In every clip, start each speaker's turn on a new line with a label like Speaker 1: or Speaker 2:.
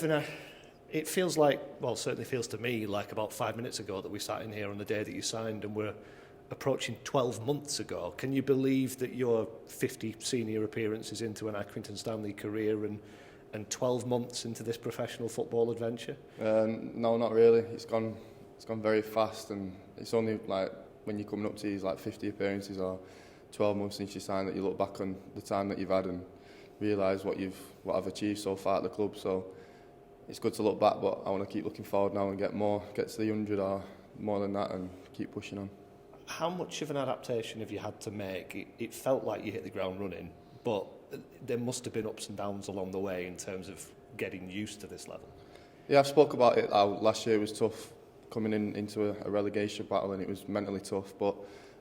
Speaker 1: Devon, it feels like, well, certainly feels to me like about 5 minutes ago that we sat in here on the day that you signed, and we're approaching 12 months ago. Can you believe that you're 50 senior appearances into an Accrington Stanley career and 12 months into this professional football adventure?
Speaker 2: No, not really. It's gone very fast, and it's only like when you're coming up to these like 50 appearances or 12 months since you signed that you look back on the time that you've had and realise what I've achieved so far at the club. So it's good to look back, but I want to keep looking forward now and get to the 100 or more than that and keep pushing on.
Speaker 1: How much of an adaptation have you had to make? It felt like you hit the ground running, but there must have been ups and downs along the way in terms of getting used to this level. Yeah,
Speaker 2: I've spoke about it. Last year was tough coming into a relegation battle, and it was mentally tough, but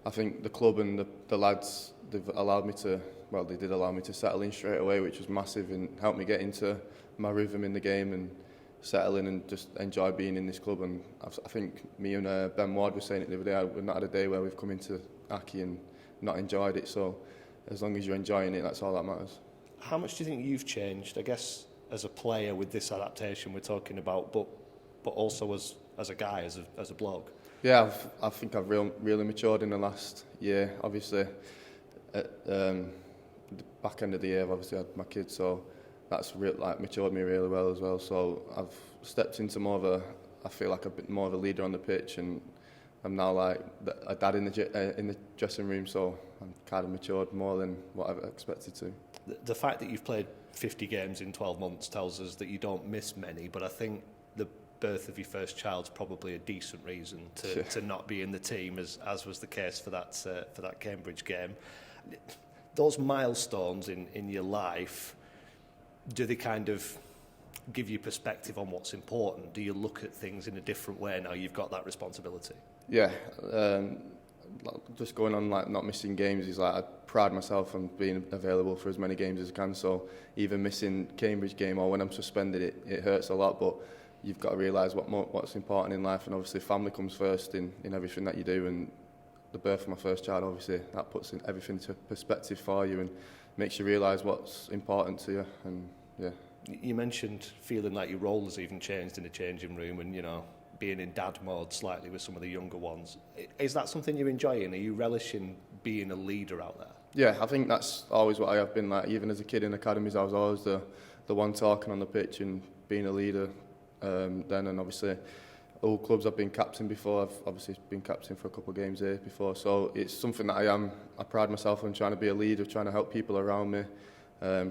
Speaker 2: I think the club and the lads, they did allow me to settle in straight away, which was massive and helped me get into my rhythm in the game and settle in and just enjoy being in this club. And I think me and Ben Ward were saying it the other day, we've not had a day where we've come into Aki and not enjoyed it. So as long as you're enjoying it, that's all that matters.
Speaker 1: How much do you think you've changed, I guess, as a player with this adaptation we're talking about, but also as a guy, as a bloke?
Speaker 2: Yeah, I think I've really matured in the last year. Obviously, at the back end of the year, I've obviously had my kids, so that's matured me really well as well. So I've stepped into I feel like a bit more of a leader on the pitch, and I'm now like a dad in the dressing room. So I'm kind of matured more than what I've expected to.
Speaker 1: The fact that you've played 50 games in 12 months tells us that you don't miss many, but I think the birth of your first child's probably a decent reason to not be in the team, as was the case for that Cambridge game. Those milestones in your life, do they kind of give you perspective on what's important? Do you look at things in a different way now you've got that responsibility?
Speaker 2: Yeah, just going on like not missing games is like I pride myself on being available for as many games as I can. So even missing Cambridge game or when I'm suspended, it hurts a lot, but you've got to realise what's important in life, and obviously family comes first in everything that you do. And the birth of my first child, obviously, that puts everything into perspective for you and makes you realise what's important to you. And yeah.
Speaker 1: You mentioned feeling like your role has even changed in the changing room, and being in dad mode slightly with some of the younger ones. Is that something you're enjoying? Are you relishing being a leader out there?
Speaker 2: Yeah, I think that's always what I have been like. Even as a kid in academies, I was always the one talking on the pitch and being a leader. Then, and obviously all clubs I've been captain before. I've obviously been captain for a couple of games here before, so it's something that I pride myself on, trying to be a leader, trying to help people around me.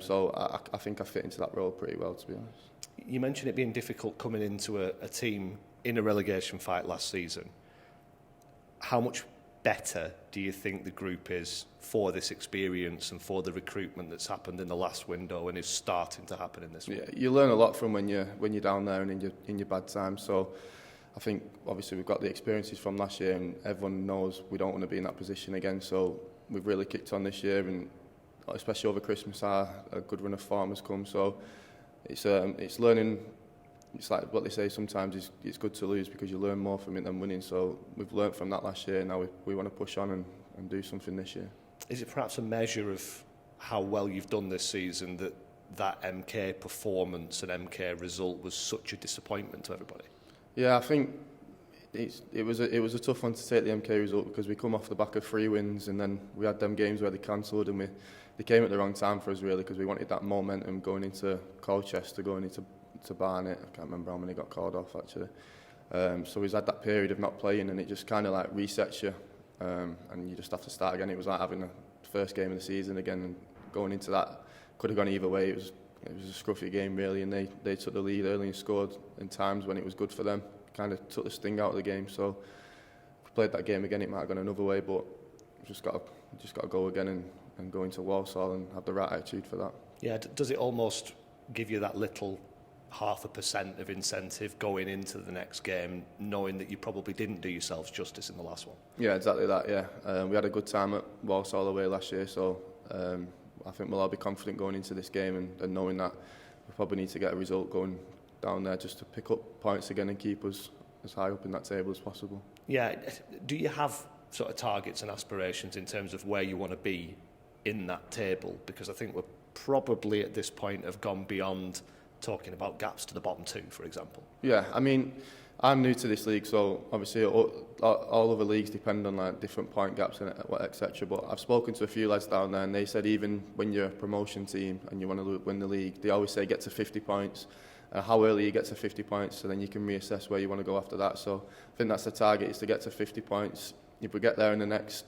Speaker 2: So I think I fit into that role pretty well, to be honest.
Speaker 1: You mentioned it being difficult coming into a team in a relegation fight last season. How much better do you think the group is for this experience and for the recruitment that's happened in the last window and is starting to happen in this one?
Speaker 2: Yeah, you learn a lot from when you're down there and in your bad times. So I think obviously we've got the experiences from last year, and everyone knows we don't want to be in that position again. So we've really kicked on this year, and especially over Christmas, a good run of form has come. So it's learning. It's like what they say sometimes, it's good to lose because you learn more from it than winning. So we've learned from that last year, and now we want to push on and do something this year.
Speaker 1: Is it perhaps a measure of how well you've done this season that MK performance and MK result was such a disappointment to everybody?
Speaker 2: Yeah, I think it was a tough one to take, the MK result, because we come off the back of 3 wins, and then we had them games where they cancelled, and they came at the wrong time for us really, because we wanted that momentum going into Colchester, going into Barnet. I can't remember how many got called off actually. So we've had that period of not playing, and it just kind of like resets you, and you just have to start again. It was like having the first game of the season again, and going into that could have gone either way. It was a scruffy game really, and they took the lead early and scored in times when it was good for them. Kind of took the sting out of the game. So if we played that game again, it might have gone another way, but we've just got to go again and go into Walsall and have the right attitude for that.
Speaker 1: Yeah, does it almost give you that little 0.5% of incentive going into the next game, knowing that you probably didn't do yourselves justice in the last one?
Speaker 2: Yeah, exactly that, yeah. We had a good time at Walsall away last year, so I think we'll all be confident going into this game and knowing that we probably need to get a result going down there just to pick up points again and keep us as high up in that table as possible.
Speaker 1: Yeah, do you have sort of targets and aspirations in terms of where you want to be in that table? Because I think we're probably at this point have gone beyond talking about gaps to the bottom two, for example?
Speaker 2: Yeah, I mean, I'm new to this league, so obviously all other leagues depend on like different point gaps and etc. But I've spoken to a few lads down there, and they said even when you're a promotion team and you want to win the league, they always say get to 50 points. How early you get to 50 points, so then you can reassess where you want to go after that. So I think that's the target, is to get to 50 points. If we get there in the next,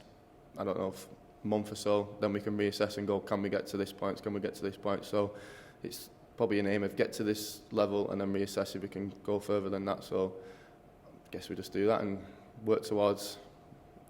Speaker 2: I don't know, month or so, then we can reassess and go, can we get to this point? Can we get to this point? So it's probably an aim of get to this level and then reassess if we can go further than that. So I guess we just do that and work towards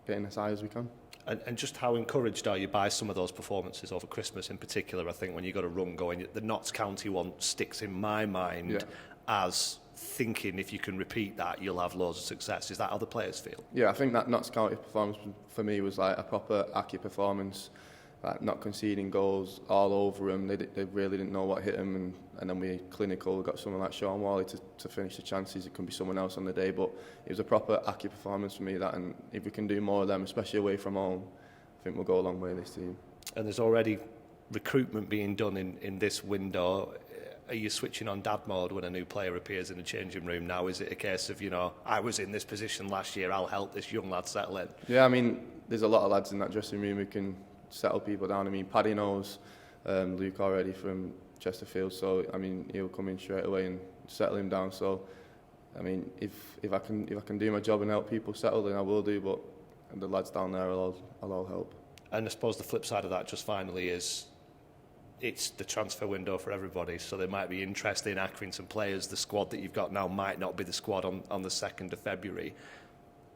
Speaker 2: getting as high as we can.
Speaker 1: And just how encouraged are you by some of those performances over Christmas in particular? I think when you got a run going, the Notts County one sticks in my mind as thinking if you can repeat that, you'll have loads of success. Is that how the players feel?
Speaker 2: Yeah, I think that Notts County performance for me was like a proper Aki performance, like not conceding goals all over them. They really didn't know what hit them, and then we clinical, got someone like Sean Wally to finish the chances. It can be someone else on the day, but it was a proper Aki performance for me, that, and if we can do more of them, especially away from home, I think we'll go a long way this team.
Speaker 1: And there's already recruitment being done in this window. Are you switching on dad mode when a new player appears in the changing room now? Is it a case of, I was in this position last year, I'll help this young lad settle in? Yeah,
Speaker 2: I mean, there's a lot of lads in that dressing room who can settle people down. I mean, Paddy knows Luke already from Chesterfield, so I mean, he'll come in straight away and settle him down. So I mean, if I can do my job and help people settle, then I will do. But the lads down there I'll all help.
Speaker 1: And I suppose the flip side of that, just finally, is it's the transfer window for everybody, so there might be interest in Accrington players. The squad that you've got now might not be the squad on the 2nd of February.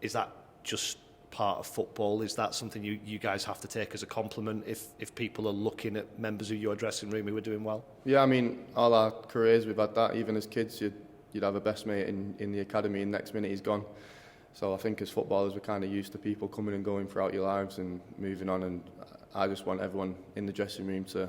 Speaker 1: Is that just part of football? Is that something you guys have to take as a compliment if people are looking at members of your dressing room who are doing well?
Speaker 2: Yeah, I mean, all our careers we've had that. Even as kids, you'd have a best mate in the academy, and next minute he's gone. So I think as footballers, we're kind of used to people coming and going throughout your lives and moving on, and I just want everyone in the dressing room to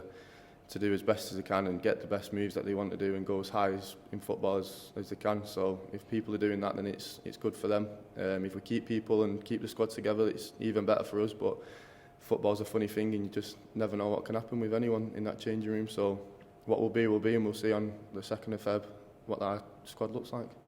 Speaker 2: do as best as they can and get the best moves that they want to do and go as high in football as they can. So if people are doing that, then it's good for them. If we keep people and keep the squad together, it's even better for us. But football's a funny thing, and you just never know what can happen with anyone in that changing room. So what will be, and we'll see on the 2nd of Feb what that squad looks like.